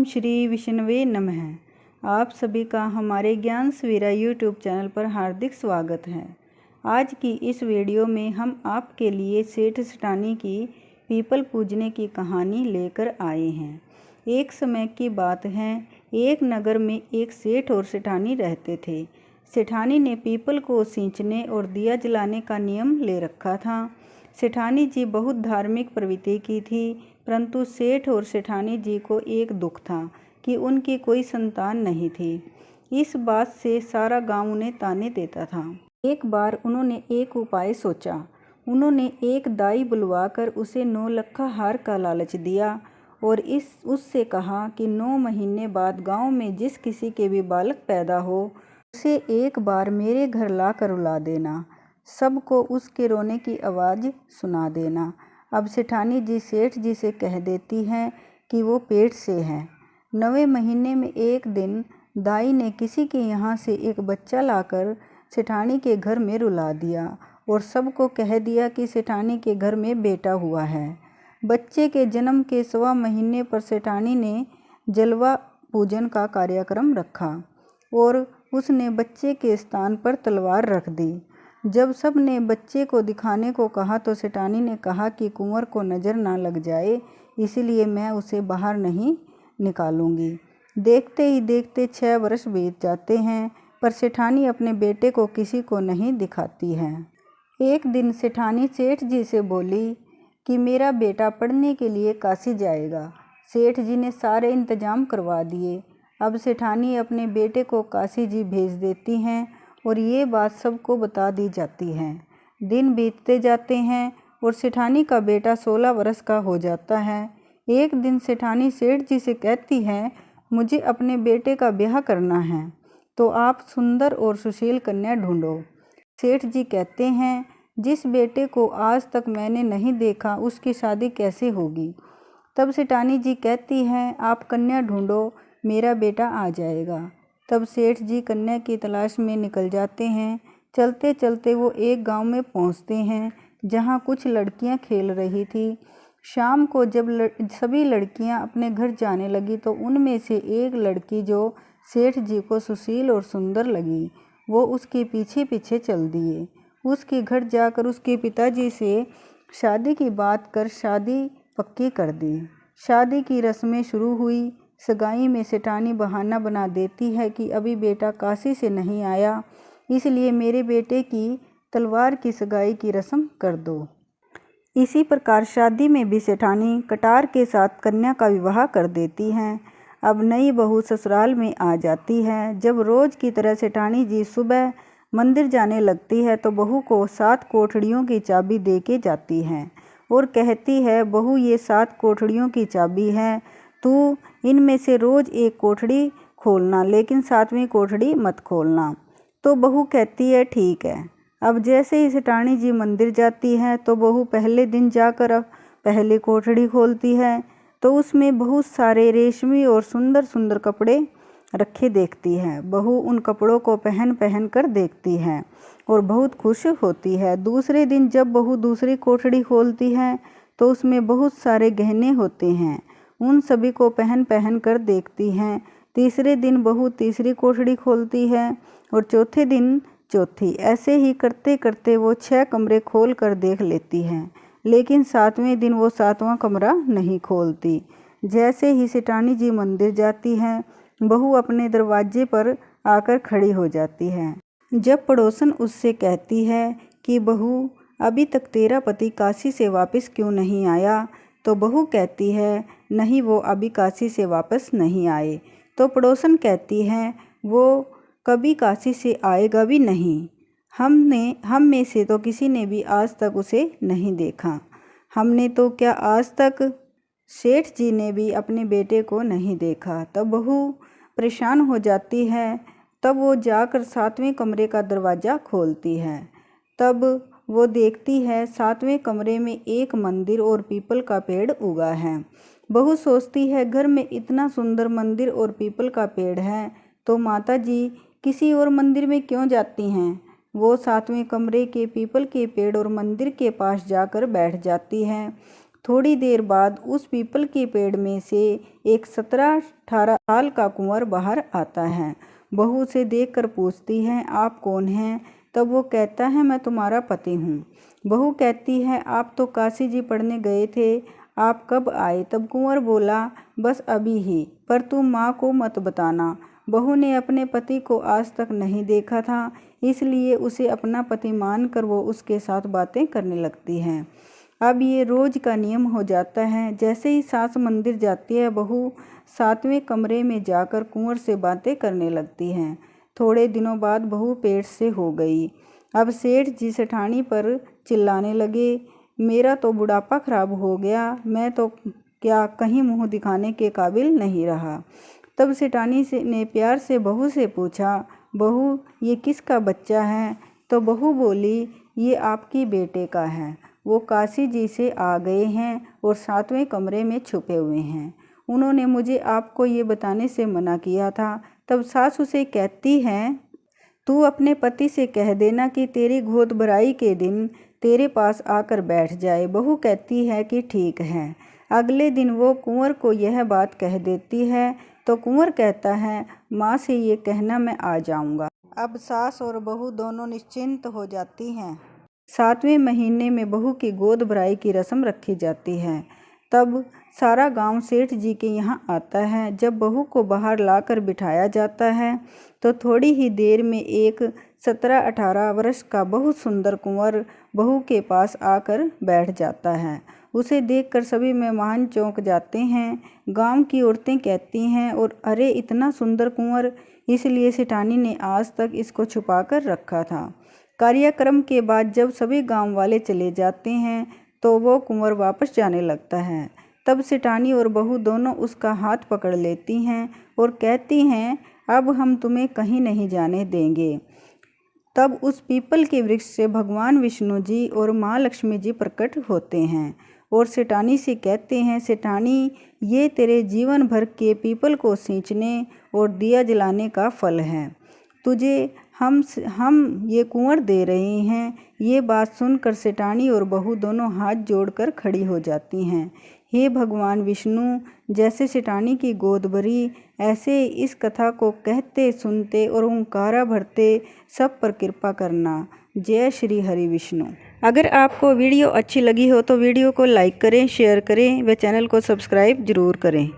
ओम श्री विष्णवे नमः। आप सभी का हमारे ज्ञान सवेरा यूट्यूब चैनल पर हार्दिक स्वागत है। आज की इस वीडियो में हम आपके लिए सेठ सेठानी की पीपल पूजने की कहानी लेकर आए हैं। एक समय की बात है, एक नगर में एक सेठ और सेठानी रहते थे। सेठानी ने पीपल को सींचने और दिया जलाने का नियम ले रखा था। सेठानी जी बहुत धार्मिक प्रवृत्ति की थी, परंतु सेठ और सेठानी जी को एक दुख था कि उनकी कोई संतान नहीं थी। इस बात से सारा गांव उन्हें ताने देता था। एक बार उन्होंने एक उपाय सोचा। उन्होंने एक दाई बुलवाकर उसे 9 लक्खा हार का लालच दिया और उससे कहा कि 9 महीने बाद गांव में जिस किसी के भी बालक पैदा हो उसे एक बार मेरे घर लाकर रुला देना, सबको उसके रोने की आवाज़ सुना देना। अब सेठानी जी सेठ जी से कह देती हैं कि वो पेट से है। 9वें महीने में एक दिन दाई ने किसी के यहाँ से एक बच्चा लाकर सेठानी के घर में रुला दिया और सबको कह दिया कि सेठानी के घर में बेटा हुआ है। बच्चे के जन्म के 1.25 महीने पर सेठानी ने जलवा पूजन का कार्यक्रम रखा और उसने बच्चे के स्थान पर तलवार रख दी। जब सब ने बच्चे को दिखाने को कहा तो सेठानी ने कहा कि कुंवर को नज़र ना लग जाए, इसलिए मैं उसे बाहर नहीं निकालूंगी। देखते ही देखते 6 वर्ष बीत जाते हैं, पर सेठानी अपने बेटे को किसी को नहीं दिखाती है। एक दिन सेठानी सेठ जी से बोली कि मेरा बेटा पढ़ने के लिए काशी जाएगा। सेठ जी ने सारे इंतजाम करवा दिए। अब सेठानी अपने बेटे को काशी जी भेज देती हैं और ये बात सबको बता दी जाती है। दिन बीतते जाते हैं और सेठानी का बेटा 16 वर्ष का हो जाता है। एक दिन सेठानी सेठ जी से कहती है, मुझे अपने बेटे का ब्याह करना है, तो आप सुंदर और सुशील कन्या ढूंढो। सेठ जी कहते हैं, जिस बेटे को आज तक मैंने नहीं देखा उसकी शादी कैसे होगी। तब सेठानी जी कहती हैं, आप कन्या ढूंढो, मेरा बेटा आ जाएगा। तब सेठ जी कन्या की तलाश में निकल जाते हैं। चलते चलते वो एक गांव में पहुंचते हैं जहां कुछ लड़कियां खेल रही थी। शाम को जब सभी लड़कियां अपने घर जाने लगी तो उनमें से एक लड़की जो सेठ जी को सुशील और सुंदर लगी, वो उसके पीछे पीछे चल दिए। उसके घर जाकर उसके पिताजी से शादी की बात कर शादी पक्की कर दी। शादी की रस्में शुरू हुई। सगाई में सेठानी बहाना बना देती है कि अभी बेटा काशी से नहीं आया, इसलिए मेरे बेटे की तलवार की सगाई की रस्म कर दो। इसी प्रकार शादी में भी सेठानी कटार के साथ कन्या का विवाह कर देती हैं। अब नई बहू ससुराल में आ जाती है। जब रोज़ की तरह सेठानी जी सुबह मंदिर जाने लगती है तो बहू को 7 कोठड़ियों की चाबी दे के जाती है और कहती है, बहू ये 7 कोठड़ियों की चाबी है, तू इनमें से रोज़ एक कोठड़ी खोलना, लेकिन 7वीं कोठड़ी मत खोलना। तो बहू कहती है, ठीक है। अब जैसे ही सेठानी जी मंदिर जाती है तो बहू पहले दिन जाकर अब पहली कोठड़ी खोलती है तो उसमें बहुत सारे रेशमी और सुंदर सुंदर कपड़े रखे देखती है। बहू उन कपड़ों को पहन पहन कर देखती है और बहुत खुश होती है। दूसरे दिन जब बहू दूसरी कोठड़ी खोलती है तो उसमें बहुत सारे गहने होते हैं, उन सभी को पहन पहन कर देखती हैं। तीसरे दिन बहू तीसरी कोठड़ी खोलती है और चौथे दिन चौथी। ऐसे ही करते करते वो 6 कमरे खोल कर देख लेती हैं, लेकिन 7वें दिन वो 7वां कमरा नहीं खोलती। जैसे ही सेठानी जी मंदिर जाती हैं, बहू अपने दरवाजे पर आकर खड़ी हो जाती है। जब पड़ोसन उससे कहती है कि बहू अभी तक तेरा पति काशी से वापस क्यों नहीं आया, तो बहू कहती है, नहीं वो अभी काशी से वापस नहीं आए। तो पड़ोसन कहती हैं, वो कभी काशी से आएगा भी नहीं। हम में से तो किसी ने भी आज तक उसे नहीं देखा। हमने तो क्या आज तक सेठ जी ने भी अपने बेटे को नहीं देखा। तब बहू परेशान हो जाती है। तब वो जाकर 7वें कमरे का दरवाज़ा खोलती है। तब वो देखती है 7वें कमरे में एक मंदिर और पीपल का पेड़ उगा है। बहू सोचती है, घर में इतना सुंदर मंदिर और पीपल का पेड़ है तो माता जी किसी और मंदिर में क्यों जाती हैं। वो 7वें कमरे के पीपल के पेड़ और मंदिर के पास जाकर बैठ जाती हैं। थोड़ी देर बाद उस पीपल के पेड़ में से एक 17-18 साल का कुंवर बाहर आता है। बहू उसे देखकर पूछती है, आप कौन हैं? तब वो कहता है, मैं तुम्हारा पति हूँ। बहू कहती है, आप तो काशी जी पढ़ने गए थे, आप कब आए? तब कुंवर बोला, बस अभी ही, पर तुम माँ को मत बताना। बहू ने अपने पति को आज तक नहीं देखा था, इसलिए उसे अपना पति मानकर वो उसके साथ बातें करने लगती है। अब ये रोज का नियम हो जाता है। जैसे ही सास मंदिर जाती है, बहू 7वें कमरे में जाकर कुंवर से बातें करने लगती है। थोड़े दिनों बाद बहू पेट से हो गई। अब सेठ जी सेठानी पर चिल्लाने लगे, मेरा तो बुढ़ापा खराब हो गया, मैं तो क्या कहीं मुंह दिखाने के काबिल नहीं रहा। तब सेठानी ने प्यार से बहू से पूछा, बहू ये किसका बच्चा है? तो बहू बोली, ये आपकी बेटे का है, वो काशी जी से आ गए हैं और 7वें कमरे में छुपे हुए हैं। उन्होंने मुझे आपको ये बताने से मना किया था। तब सास उसे कहती है, तू अपने पति से कह देना कि तेरी गोद भराई के दिन तेरे पास आकर बैठ जाए। बहू कहती है कि ठीक है। अगले दिन वो कुंवर को यह बात कह देती है तो कुंवर कहता है, माँ से ये कहना मैं आ जाऊँगा। अब सास और बहू दोनों निश्चिंत हो जाती हैं। 7वें महीने में बहू की गोद भराई की रस्म रखी जाती है। तब सारा गांव सेठ जी के यहाँ आता है। जब बहू को बाहर लाकर बिठाया जाता है तो थोड़ी ही देर में एक 17-18 वर्ष का बहुत सुंदर कुंवर बहू के पास आकर बैठ जाता है। उसे देखकर सभी मेहमान चौंक जाते हैं। गांव की औरतें कहती हैं, और अरे इतना सुंदर कुंवर, इसलिए सेठानी ने आज तक इसको छुपा कर रखा था। कार्यक्रम के बाद जब सभी गांव वाले चले जाते हैं तो वो कुंवर वापस जाने लगता है। तब सेठानी और बहू दोनों उसका हाथ पकड़ लेती हैं और कहती हैं, अब हम तुम्हें कहीं नहीं जाने देंगे। तब उस पीपल के वृक्ष से भगवान विष्णु जी और माँ लक्ष्मी जी प्रकट होते हैं और सेठानी से कहते हैं, सेठानी ये तेरे जीवन भर के पीपल को सींचने और दिया जलाने का फल है, तुझे हम ये कुंवर दे रहे हैं। ये बात सुनकर सेठानी और बहू दोनों हाथ जोड़कर खड़ी हो जाती हैं। हे भगवान विष्णु, जैसे सेठानी की गोद भरी, ऐसे इस कथा को कहते सुनते और ओंकारा भरते सब पर कृपा करना। जय श्री हरि विष्णु। अगर आपको वीडियो अच्छी लगी हो तो वीडियो को लाइक करें, शेयर करें व चैनल को सब्सक्राइब जरूर करें।